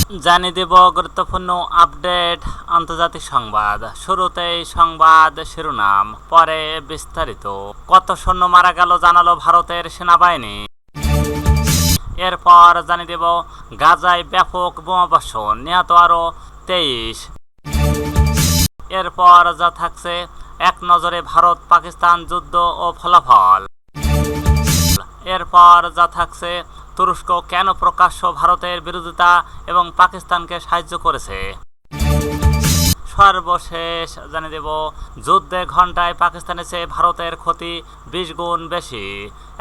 জানিয়ে দেব গুরুত্বপূর্ণ আপডেট আন্তর্জাতিক সংবাদ। শুরুতেই সংবাদ শিরোনাম, পরে বিস্তারিত। কত সৈন্য মারা গেল জানালো ভারতের সেনাবাহিনী। এরপর জানিয়ে দেব গাজায় ব্যাপক বোমাবর্ষণ, নিহত আরও 23। এরপর যা থাকছে এক নজরে ভারত পাকিস্তান যুদ্ধ ও ফলাফল। এরপর যা থাকছে তুরস্ক কেন প্রকাশ্য ভারতের বিরোধিতা এবং পাকিস্তানকে সাহায্য করেছে। সর্বশেষ জানিয়ে দেব যুদ্ধে ঘন্টায় পাকিস্তানের চেয়ে ভারতের ক্ষতি 20 গুণ বেশি।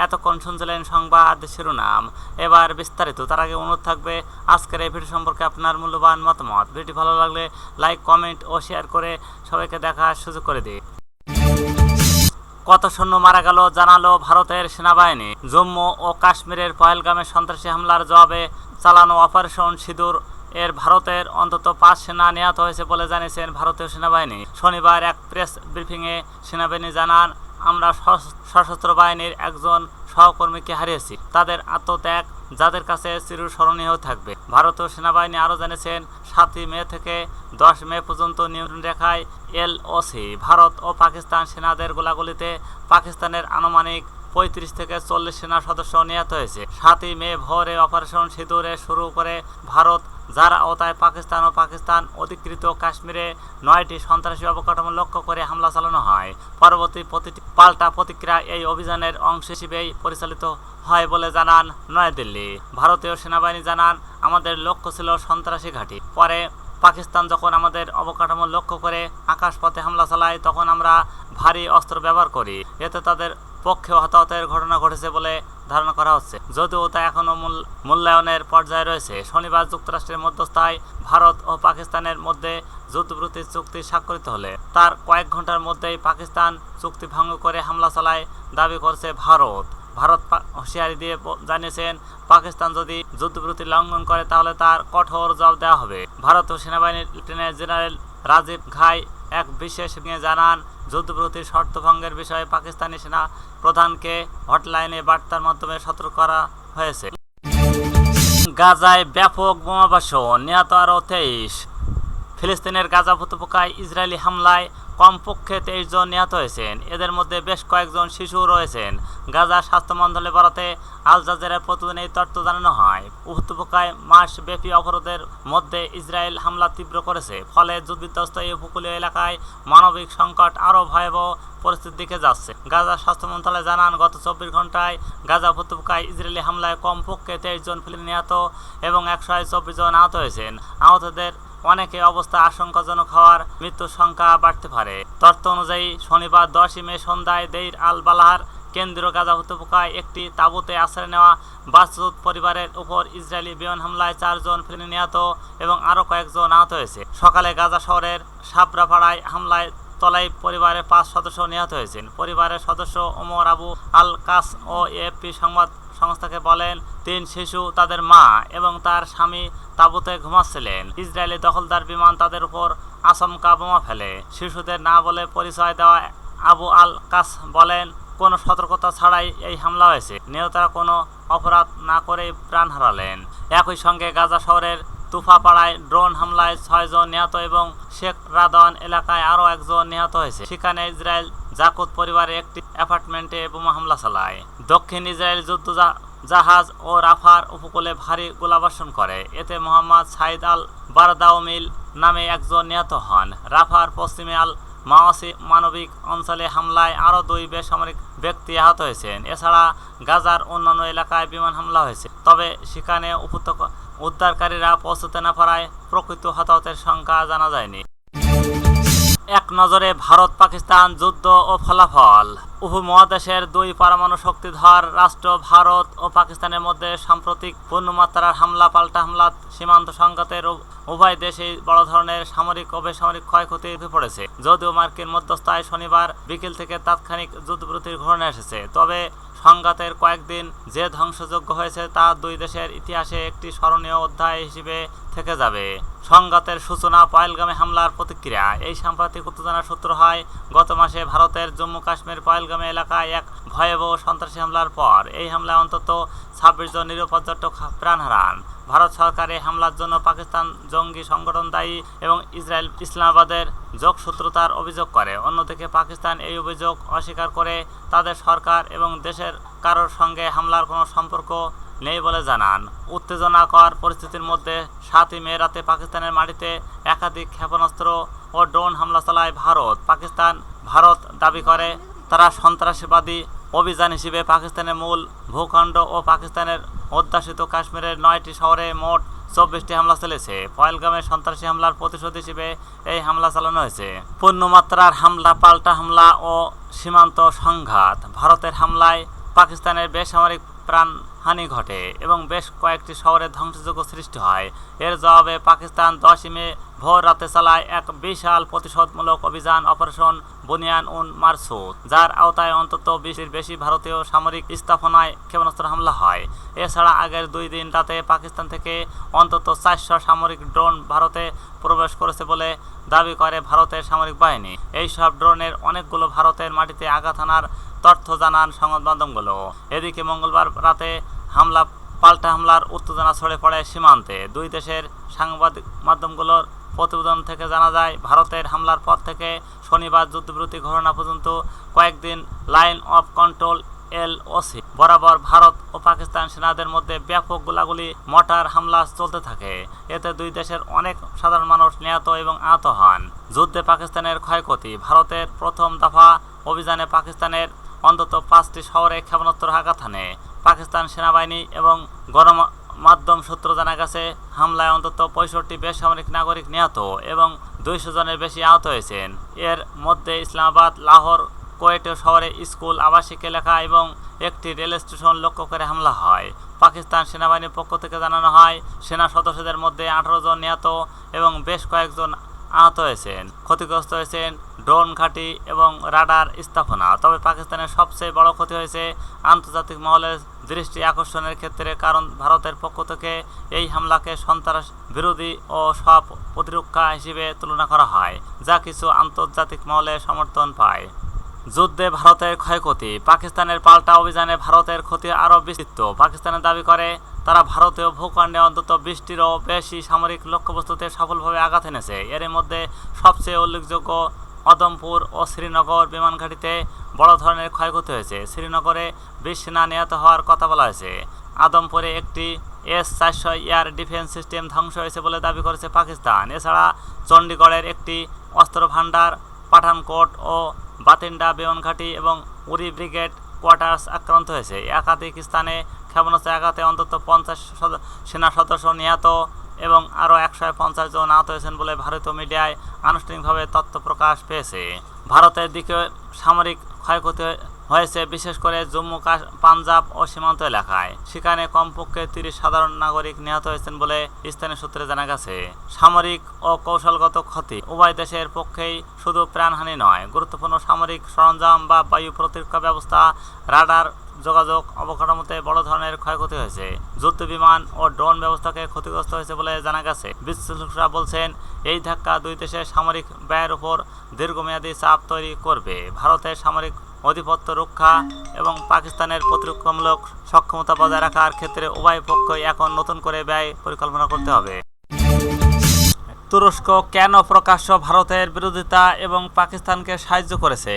এতক্ষণ শুনছিলেন সংবাদ শিরোনাম, এবার বিস্তারিত। তার আগে অনুরোধ থাকবে আজকের এই ভিডিও সম্পর্কে আপনার মূল্যবান মতামত। ভিডিও ভালো লাগলে লাইক, কমেন্ট ও শেয়ার করে সবাইকে দেখার সুযোগ করে দিন। কত সৈন্য মারা গেল জানালো ভারতের সেনাবাহিনী। জম্মু ও কাশ্মীরের পহেলগামে সন্ত্রাসী হামলার জবাবে চালানো অপারেশন সিঁদুর এর ভারতের অন্তত 5 সেনা নিহত হয়েছে বলে জানিয়েছেন ভারতীয় সেনাবাহিনী। শনিবার এক প্রেস ব্রিফিংয়ে সেনাবাহিনী জানান, আমরা সশস্ত্র বাহিনীর একজন সহকর্মীকে হারিয়েছি। তাদের আত্মত্যাগ যাদের কাছে চিরস্মরণীয় থাকবে। ভারতীয় সেনাবাহিনী আরও জানিয়েছেন, 7 মে থেকে 10 মে পর্যন্ত নিয়ন্ত্রণ রেখায় LOC ভারত ও পাকিস্তান সেনাদের গোলাগুলিতে পাকিস্তানের আনুমানিক 35 থেকে 40 সেনা সদস্য নিহত হয়েছে। 7 মে ভোরে অপারেশন সিঁদুরে শুরু করে ভারত, যার আওতায় পাকিস্তান ও পাকিস্তান অধিকৃত কাশ্মীরে 9টি সন্ত্রাসী অবকাঠামো লক্ষ্য করে হামলা চালানো হয়। পরবর্তী পাল্টা প্রতিক্রিয়া এই অভিযানের অংশ হিসেবেই পরিচালিত হয় বলে জানান নয়াদিল্লি। ভারতীয় সেনাবাহিনী জানান, আমাদের লক্ষ্য ছিল সন্ত্রাসী ঘাঁটি। পরে পাকিস্তান যখন আমাদের অবকাঠামো লক্ষ্য করে আকাশপথে হামলা চালায় তখন আমরা ভারী অস্ত্র ব্যবহার করি। এতে তাদের পক্ষে হতাহতের ঘটনা ঘটেছে বলে ধারণা করা হচ্ছে, যদিও তা এখনও মূল্যায়নের পর্যায়ে রয়েছে। শনিবার যুক্তরাষ্ট্রের মধ্যস্থায় ভারত ও পাকিস্তানের মধ্যে যুদ্ধবিরতি চুক্তি স্বাক্ষরিত হলে তার কয়েক ঘন্টার মধ্যেই পাকিস্তান চুক্তি ভঙ্গ করে হামলা চালায় দাবি করছে ভারত। হুঁশিয়ারি দিয়ে জানিয়েছেন, পাকিস্তান যদি যুদ্ধবিরতি লঙ্ঘন করে তাহলে তার কঠোর জবাব দেওয়া হবে। ভারতীয় সেনাবাহিনীর লেফটেন্যান্ট জেনারেল রাজীব ঘাই এক বিশেষ নিয়ে জানান, যুদ্ধবিরতির শর্ত ভঙ্গের বিষয়ে পাকিস্তানি সেনা প্রধানকে হটলাইনে বার্তার মাধ্যমে সতর্ক করা হয়েছে। গাজায় ব্যাপক বোমাবর্ষণ, নিহত আরও 23। ফিলিস্তিনের গাজা উপত্যকায় ইসরায়েলি হামলায় কমপক্ষে 23 জন নিহত হয়েছেন। এদের মধ্যে বেশ কয়েকজন শিশু রয়েছেন। গাজা স্বাস্থ্য মন্ত্রণালয় বরাতে আল জাজিরার প্রতিদিন এই তথ্য জানানো হয়। উপত্যকায় মাসব্যাপী অবরোধের মধ্যে ইসরায়েল হামলা তীব্র করেছে, ফলে যুদ্ধবিধ্বস্ত এই উপকূলীয় এলাকায় মানবিক সংকট আরও ভয়াবহ পরিস্থিতির দিকে যাচ্ছে। গাজা স্বাস্থ্য মন্ত্রণালয় জানান, গত 24 ঘন্টায় গাজা উপত্যকায় ইসরায়েলি হামলায় কমপক্ষে 23 জন ফিলিস্তিনি নিহত এবং 124 জন আহত হয়েছেন। আহতদের অনেকে অবস্থা আশঙ্কাজনক হওয়ার মৃত্যুর সংখ্যা বাড়তে পারে। তথ্য অনুযায়ী শনিবার 10 মে সন্ধ্যায় দেইর আল বালাহার কেন্দ্রীয় গাজা উপত্যকায় একটি তাঁবুতে আশ্রয় নেওয়া বাস্তুত পরিবারের উপর ইসরায়েলি বিমান হামলায় 4 জন ফিলিস্তিনি নিহত এবং আরও কয়েকজন আহত হয়েছে। সকালে গাজা শহরের সাবরাপাড়ায় হামলায় তলাই পরিবারের 5 সদস্য নিহত হয়েছেন। পরিবারের সদস্য ওমর আবু আল কাস ও AFP সংবাদ সংস্থাকে বলেন, 3 শিশু, তাদের মা এবং তার স্বামী তাঁবুতে ঘুমাচ্ছিলেন। ইসরায়েলি দখলদার বিমান তাদের উপর আচমকা বোমা ফেলে। শিশুদের না বলে পরিচয় দেওয়া আবু আল কাস বলেন, কোনো সতর্কতা ছাড়াই এই হামলা হয়েছে। নিহতরা কোনো অপরাধ না করেই প্রাণ হারালেন। একই সঙ্গে গাজা শহরের তুফাপাড়ায় ড্রোন হামলায় 6 জন নিহত এবং শেখ রাদওয়ান এলাকায় আরও 1 জন নিহত হয়েছে। সেখানে ইসরায়েল জাকুত পরিবারের একটি অ্যাপার্টমেন্টে বোমা হামলা চালায়। দক্ষিণ ইসরায়েল যুদ্ধ জাহাজ ও রাফার উপকূলে ভারী গোলাবর্ষণ করে। এতে মোহাম্মদ সাইদ আল বারদাউমিল নামে একজন নিহত হন। রাফার পশ্চিমে আল মাওয়াসি মানবিক অঞ্চলে হামলায় আরও 2 বেসামরিক ব্যক্তি আহত হয়েছেন। এছাড়া গাজার অন্যান্য এলাকায় বিমান হামলা হয়েছে, তবে সেখানে উপত্যকা উদ্ধারকারীরা পৌঁছতে না পারায় প্রকৃত হতাহতের সংখ্যা জানা যায়নি। এক নজরে ভারত পাকিস্তান যুদ্ধ ও ফলাফল। উপমহাদেশের 2 পরমাণু শক্তিধর রাষ্ট্র ভারত ও পাকিস্তানের মধ্যে সাম্প্রতিক পূর্ণমাত্রার হামলা পাল্টা হামলা সীমান্ত সংঘাতের উভয় দেশেই বড় ধরনের সামরিক ও বেসামরিক ক্ষয়ক্ষতি পড়েছে। যদিও মার্কিন মধ্যস্থায় শনিবার বিকেল থেকে তাৎক্ষণিক যুদ্ধবিরতির ঘোষণা এসেছে, তবে সংঘাতের কয়েকদিন যে ধ্বংসযজ্ঞ হয়েছে তা 2 দেশের ইতিহাসে একটি স্মরণীয় অধ্যায় হিসেবে থেকে যাবে। সংঘাতের সূচনা, পহেলগামে হামলার প্রতিক্রিয়া। এই সাম্প্রতিক উত্তেজনার সূত্র হয় গত মাসে ভারতের জম্মু কাশ্মীর পহেলগামে এলাকায় এক ভয়াবহ সন্ত্রাসী হামলার পর। এই হামলায় অন্তত 26 জন নিরীহ পর্যটক প্রাণ হারান। ভারত সরকার এই হামলার জন্য পাকিস্তান জঙ্গি সংগঠন দায়ী এবং ইসরায়েল ইসলামাবাদের যোগসূত্রতার অভিযোগ করে। অন্যদিকে পাকিস্তান এই অভিযোগ অস্বীকার করে তাদের সরকার এবং দেশের কারোর সঙ্গে হামলার কোনো সম্পর্ক নেই বলে জানান। উত্তেজনাকর পরিস্থিতির মধ্যে 7ই মে রাতে পাকিস্তানের মাটিতে একাধিক ক্ষেপণাস্ত্র ও ড্রোন হামলা চালায় ভারত দাবি করে তারা সন্ত্রাসবাদী অভিযান হিসেবে পাকিস্তানের মূল ভূখণ্ড ও পাকিস্তানের অধ্যাসিত কাশ্মীরের 9টি শহরে মোট 24টি হামলা চলেছে। পহেলগামে সন্ত্রাসী হামলার প্রতিশোধ হিসেবে এই হামলা চালানো হয়েছে। পূর্ণমাত্রার হামলা, পাল্টা হামলা ও সীমান্ত সংঘাত। ভারতের হামলায় পাকিস্তানের বেসামরিক প্রাণহানি ঘটে এবং বেশ কয়েকটি শহরে ধ্বংসযজ্ঞ সৃষ্টি হয়। এর জবাবে পাকিস্তান 10ই মে ভোর রাতে চালায় এক বিশাল প্রতিশোধমূলক অভিযান অপারেশন বুনিয়ান উন মারসুদ, যার আওতায় অন্তত 20টির বেশি ভারতীয় সামরিক স্থাপনায় ক্ষেপণাস্ত্র হামলা হয়। এছাড়া আগের 2 দিন রাতে পাকিস্তান থেকে অন্তত 400 সামরিক ড্রোন ভারতে প্রবেশ করেছে বলে দাবি করে ভারতের সামরিক বাহিনী। এই সব ড্রোনের অনেকগুলো ভারতের মাটিতে আঘাত হানার তথ্য জানান সংবাদ মাধ্যমগুলো। এদিকে মঙ্গলবার রাতে পাল্টা হামলার উত্তেজনা ছড়ে পড়ে সীমান্তে। দুই দেশের সাংবাদিক মাধ্যমগুলোর প্রতিবেদন থেকে জানা যায়, ভারতের হামলার পর থেকে শনিবার যুদ্ধবিরতি ঘোষণা পর্যন্ত কয়েকদিন লাইন অফ কন্ট্রোল LOC বরাবর ভারত ও পাকিস্তান সেনাদের মধ্যে ব্যাপক গোলাগুলি, মর্টার হামলা চলতে থাকে। এতে দুই দেশের অনেক সাধারণ মানুষ নিহত এবং আহত হন। যুদ্ধে পাকিস্তানের ক্ষয়ক্ষতি। ভারতের প্রথম দফা অভিযানে পাকিস্তানের অন্তত 5টি শহরে ক্ষেপণাস্ত্র আঘাত হানে। পাকিস্তান সেনাবাহিনী এবং গণমাধ্যম সূত্র জানা গেছে, হামলায় অন্তত 65 বেসামরিক নাগরিক নিহত এবং 200 জনের বেশি আহত হয়েছেন। এর মধ্যে ইসলামাবাদ, লাহোর, কোয়েটো শহরে স্কুল, আবাসিক এলাকা এবং একটি রেল স্টেশন লক্ষ্য করে হামলা হয়। পাকিস্তান সেনাবাহিনীর পক্ষ থেকে জানানো হয়, সেনা সদস্যদের মধ্যে 18 জন নিহত এবং বেশ কয়েকজন আহত হয়েছেন। ক্ষতিগ্রস্ত হয়েছেন ড্রোন ঘাঁটি এবং রাডার স্থাপনা। তবে পাকিস্তানের সবচেয়ে বড় ক্ষতি হয়েছে আন্তর্জাতিক মহলের দৃষ্টি আকর্ষণের ক্ষেত্রে, কারণ ভারতের পক্ষ থেকে এই হামলাকে সন্ত্রাস বিরোধী ও সব প্রতিরক্ষা হিসেবে তুলনা করা হয়, যা কিছু আন্তর্জাতিক মহলে সমর্থন পায়। যুদ্ধে ভারতের ক্ষয়ক্ষতি। পাকিস্তানের পাল্টা অভিযানে ভারতের ক্ষতি আরও বিস্তৃত। পাকিস্তানের দাবি করে তারা ভারতীয় ভূখণ্ডে অন্তত 20টিরও বেশি সামরিক লক্ষ্যবস্তুতে সফলভাবে আঘাত এনেছে। এর মধ্যে সবচেয়ে উল্লেখযোগ্য আদমপুর ও শ্রীনগর বিমান ঘাঁটিতে বড় ধরনের ক্ষয়ক্ষতি হয়েছে। শ্রীনগরে 20 সেনা নিহত হওয়ার কথা বলা হয়েছে। আদমপুরে একটি S-400 এয়ার ডিফেন্স সিস্টেম ধ্বংস হয়েছে বলে দাবি করেছে পাকিস্তান। এছাড়া চণ্ডীগড়ের একটি অস্ত্র ভাণ্ডার, পাঠানকোট ও বাতিন্ডা বিমান ঘাঁটি এবং উরি ব্রিগেড কোয়ার্টার্স আক্রান্ত হয়েছে। একাধিক স্থানে ক্ষেপণাস্ত্রের আঘাতে অন্তত 50 সেনা সদস্য নিহত এবং আরও 150 জন আহত হয়েছেন বলে ভারতীয় মিডিয়ায় আনুষ্ঠানিকভাবে তথ্য প্রকাশ পেয়েছে। ভারতের দিকে সামরিক ক্ষয়ক্ষতি হয়েছে বিশেষ করে জম্মু, পাঞ্জাব ও সীমান্ত এলাকায়। সেখানে কমপক্ষে 30 সাধারণ নাগরিক নিহত হয়েছেন বলে স্থানীয় সূত্রে জানা গেছে। সামরিক ও কৌশলগত ক্ষতি। উভয় দেশের পক্ষেই শুধু প্রাণহানি নয়, গুরুত্বপূর্ণ সামরিক সরঞ্জাম বা বায়ু প্রতিরক্ষা ব্যবস্থা, রাডার, যোগাযোগ অবকাঠামোতে বড় ধরনের ক্ষয়ক্ষতি হয়েছে। যুদ্ধ বিমান ও ড্রোন ব্যবস্থাকে ক্ষতিগ্রস্ত হয়েছে বলে জানা গেছে। বিশ্লেষকরা বলছেন, এই ধাক্কা দুই দেশের সামরিক ব্যয়ের উপর দীর্ঘমেয়াদী চাপ তৈরি করবে। ভারতের সামরিক আধিপত্য রক্ষা এবং পাকিস্তানের প্রতিরক্ষামূলক সক্ষমতা বজায় রাখার ক্ষেত্রে উভয় পক্ষই এখন নতুন করে ব্যয় পরিকল্পনা করতে হবে। তুরস্ক কেন প্রকাশ্য ভারতের বিরোধিতা এবং পাকিস্তানকে সাহায্য করেছে?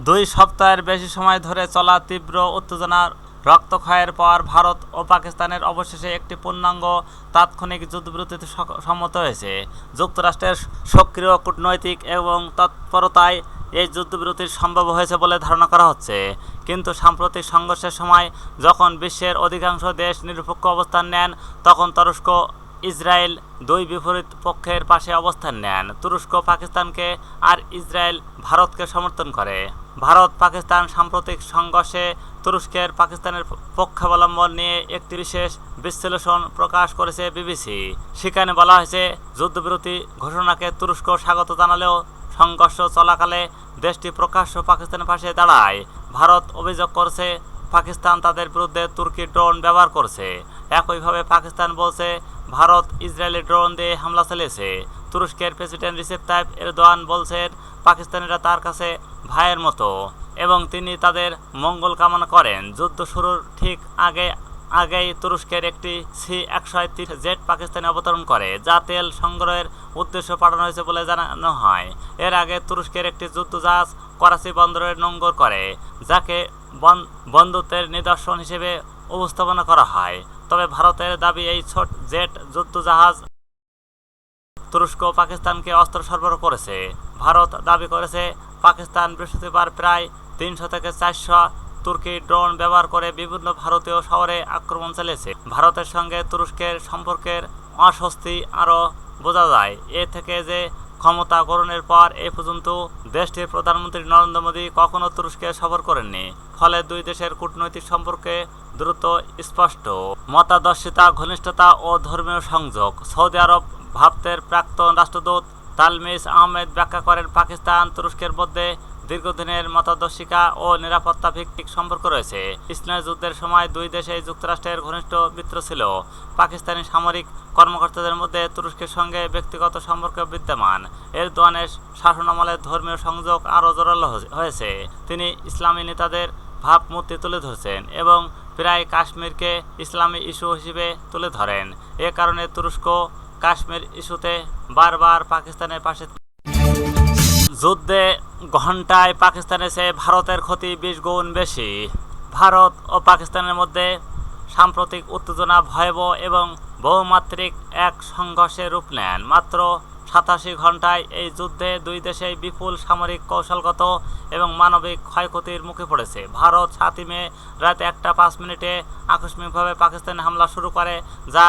2 সপ্তাহের বেশি সময় ধরে চলা তীব্র উত্তেজনার রক্তক্ষয়ের পর ভারত ও পাকিস্তানের অবশেষে একটি পূর্ণাঙ্গ তাৎক্ষণিক যুদ্ধবিরতিতে সম্মত হয়েছে। যুক্তরাষ্ট্রের সক্রিয় কূটনৈতিক এবং তৎপরতায় এই যুদ্ধবিরতি সম্ভব হয়েছে বলে ধারণা করা হচ্ছে। কিন্তু সাম্প্রতিক সংঘর্ষের সময় যখন বিশ্বের অধিকাংশ দেশ নিরপেক্ষ অবস্থান নেন, তখন তুরস্ক ইসরায়েল দুই বিপরীত পক্ষের পাশে অবস্থান নেন। তুরস্ক পাকিস্তানকে আর ইসরায়েল ভারতকে সমর্থন করে। ভারত পাকিস্তান সাম্প্রতিক সংঘর্ষে তুরস্কের পাকিস্তানের পক্ষাবলম্বন নিয়ে একটি বিশেষ বিশ্লেষণ প্রকাশ করেছে বিবিসি। সেখানে বলা হয়েছে, যুদ্ধবিরতি ঘোষণাকে তুরস্ক স্বাগত জানালেও সংঘর্ষ চলাকালে দেশটি প্রকাশ্য পাকিস্তানের পাশে দাঁড়ায়। ভারত অভিযোগ করছে পাকিস্তান তাদের বিরুদ্ধে তুর্কি ড্রোন ব্যবহার করছে। একইভাবে পাকিস্তান বলছে ভারত ইসরায়েলি ড্রোন দিয়ে হামলা চালিয়েছে। তুরস্কের প্রেসিডেন্ট রিসেপ তাইপ এরদোয়ান বলছেন পাকিস্তানিরা তার কাছে ভাইয়ের মতো এবং তিনি তাদের মঙ্গল কামনা করেন। যুদ্ধ শুরুর ঠিক আগেই তুরস্কের একটি C-130 জেট পাকিস্তানে অবতরণ করে, যা তেল সংগ্রহের উদ্দেশ্যে পাঠানো হয়েছে বলে জানানো হয়। এর আগে তুরস্কের একটি যুদ্ধজাহাজ করাচি বন্দরে নোঙর করে, যাকে বন্ধুত্বের নিদর্শন হিসেবে উপস্থাপনা করা হয়। তবে ভারতের দাবি এই ছোট জেট যুদ্ধজাহাজ তুরস্ক ও পাকিস্তানকে অস্ত্র সরবরাহ করেছে। ভারত দাবি করেছে পাকিস্তান বৃহস্পতিবার প্রায় 300 থেকে 400 তুর্কি ড্রোন ব্যবহার করে বিভিন্ন ভারতীয় শহরে আক্রমণ চালিয়েছে। ভারতের সঙ্গে তুরস্কের সম্পর্কের অস্বস্তি আরও বোঝা যায় এ থেকে যে ক্ষমতা গ্রহণের পর এ পর্যন্ত দেশটির প্রধানমন্ত্রী নরেন্দ্র মোদী কখনো তুরস্কে সফর করেননি। ফলে দুই দেশের কূটনৈতিক সম্পর্কে দ্রুত স্পষ্ট মতাদর্শিতা, ঘনিষ্ঠতা ও ধর্মীয় সংযোগ। সৌদি আরব ভারতের প্রাক্তন রাষ্ট্রদূত তালমিস আহমেদ ব্যাখ্যা করেন, পাকিস্তান তুরস্কের মধ্যে দীর্ঘদিনের মতাদর্শিকা ও নিরাপত্তা ভিত্তিক সম্পর্ক রয়েছে। ইসলামী যুদ্ধের সময় দুই দেশেই যুক্তরাষ্ট্রের ঘনিষ্ঠ মিত্র ছিল। পাকিস্তানি সামরিক কর্মকর্তাদের মধ্যে তুরস্কের সঙ্গে ব্যক্তিগত সম্পর্ক বিদ্যমান। এরদোয়ানের শাসনামলে ধর্মীয় সংযোগ আরও জোরালো হয়েছে। তিনি ইসলামী নেতাদের ভাবমূর্তি তুলে ধরছেন এবং প্রায় কাশ্মীরকে ইসলামী ইস্যু হিসেবে তুলে ধরেন। এ কারণে তুরস্ক কাশ্মীর ইস্যুতে বারবার পাকিস্তানের পাশে। যুদ্ধে ঘণ্টায় পাকিস্তানের চেয়ে ভারতের ক্ষতি 20 গুণ বেশি। ভারত ও পাকিস্তানের মধ্যে সাম্প্রতিক উত্তেজনা ভয়াবহ এবং বহুমাত্রিক এক সংঘর্ষে রূপ নেন। মাত্র 87 ঘণ্টায় এই যুদ্ধে দুই দেশেই বিপুল সামরিক, কৌশলগত এবং মানবিক ক্ষয়ক্ষতির মুখে পড়েছে। ভারত 7 মে রাত 1:05 আকস্মিকভাবে পাকিস্তানে হামলা শুরু করে, যা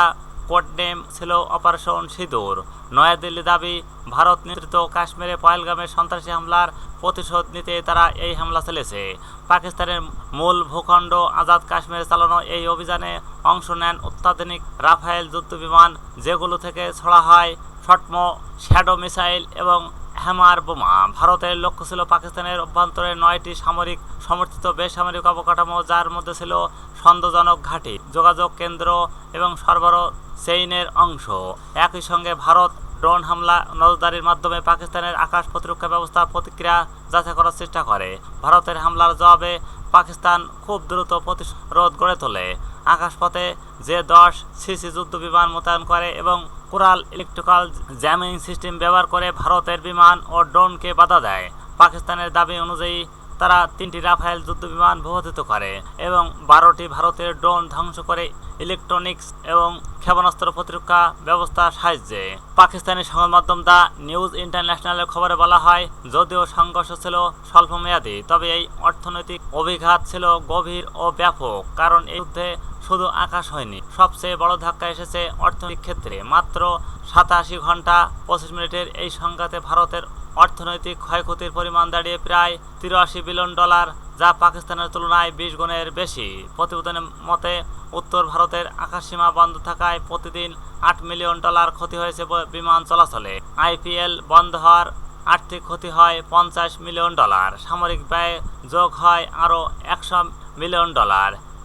কোডনেম ছিল অপারেশন সিঁদুর। নয়াদিল্লি দাবি, ভারত নেতৃত্ব কাশ্মীরে পহেলগামের সন্ত্রাসী হামলার প্রতিশোধ নিতে তারা এই হামলা চালিয়েছে। পাকিস্তানের মূল ভূখণ্ড আজাদ কাশ্মীরে চালানো এই অভিযানে অংশ নেন অত্যাধুনিক রাফায়েল যুদ্ধবিমান, যেগুলো থেকে ছোড়া হয় শটমো, শ্যাডো মিসাইল এবং হ্যামার বোমা। ভারতের লক্ষ্য ছিল পাকিস্তানের অভ্যন্তরে 9টি সামরিক সমর্থিত বেসামরিক অবকাঠামো, যার মধ্যে ছিল সন্দেহজনক ঘাঁটি, যোগাযোগ কেন্দ্র এবং সরবরাহ চেইনের অংশ। একই সঙ্গে ভারত ড্রোন হামলা নজরদারির মাধ্যমে পাকিস্তানের আকাশ প্রতিরক্ষা ব্যবস্থা প্রতিক্রিয়া যাচাই করার চেষ্টা করে। ভারতের হামলার জবাবে পাকিস্তান খুব দ্রুত প্রতিরোধ গড়ে তোলে। আকাশপথে J-10 সিসি যুদ্ধবিমান মোতায়েন করে এবং কোরাল ইলেকট্রিক্যাল জ্যামিং সিস্টেম ব্যবহার করে ভারতের বিমান ও ড্রোনকে বাধা দেয়। পাকিস্তানের দাবি অনুযায়ী তারা 3টি রাফায়েল যুদ্ধবিমান ভূপাতিত করে এবং 12টি ভারতের ড্রোন ধ্বংস করে ইলেকট্রনিক্স এবং ক্ষেপণাস্ত্র প্রতিরক্ষা ব্যবস্থার সাহায্যে। পাকিস্তানি সংবাদ মাধ্যম দ্য নিউজ ইন্টারন্যাশনালের খবরে বলা হয়, যদিও সংঘর্ষ ছিল স্বল্পমেয়াদী, তবে এই অর্থনৈতিক অভিঘাত ছিল গভীর ও ব্যাপক। কারণ এই যুদ্ধে শুধু আকাশ হয়নি, সবচেয়ে বড় ধাক্কা এসেছে অর্থনৈতিক ক্ষেত্রে। মাত্র 87 ঘণ্টা 25 মিনিটের এই সংঘাতে ভারতের অর্থনৈতিক ক্ষয়ক্ষতির পরিমাণ দাঁড়িয়ে প্রায় $83 বিলিয়ন, যা পাকিস্তানের তুলনায় 20 গুণের বেশি। প্রতিবেদনের মতে, উত্তর ভারতের আকাশসীমা বন্ধ থাকায় প্রতিদিন $8 মিলিয়ন ক্ষতি হয়েছে বিমান চলাচলে। IPL বন্ধ হওয়ার আর্থিক ক্ষতি হয় $50 মিলিয়ন, সামরিক ব্যয় যোগ হয় আরও $100 মিলিয়ন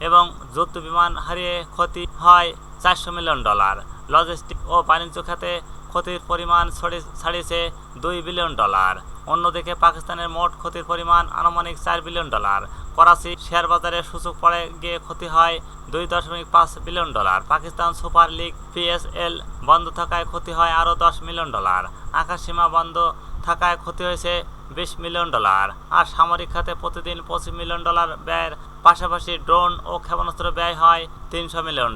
এবং যুদ্ধবিমান হারিয়ে ক্ষতি হয় $400 মিলিয়ন। লজিস্টিক ও বাণিজ্য খাতে ক্ষতির পরিমাণ ছাড়িয়েছে $2 বিলিয়ন। অন্যদিকে পাকিস্তানের মোট ক্ষতির পরিমাণ আনুমানিক $4 বিলিয়ন। করাচি শেয়ার বাজারে সূচক পড়ে গিয়ে ক্ষতি হয় $2.5 billion. Pakistan super league PSL বন্ধ থাকায় ক্ষতি হয় আরও $10 মিলিয়ন। আকাশসীমা বন্ধ থাকায় ক্ষতি হয়েছে $20 মিলিয়ন। আর সামরিক খাতে প্রতিদিন $25 মিলিয়ন ব্যয়ের পাশাপাশি ড্রোন ও ক্ষেপণাস্ত্র ব্যয় হয় $300 মিলিয়ন।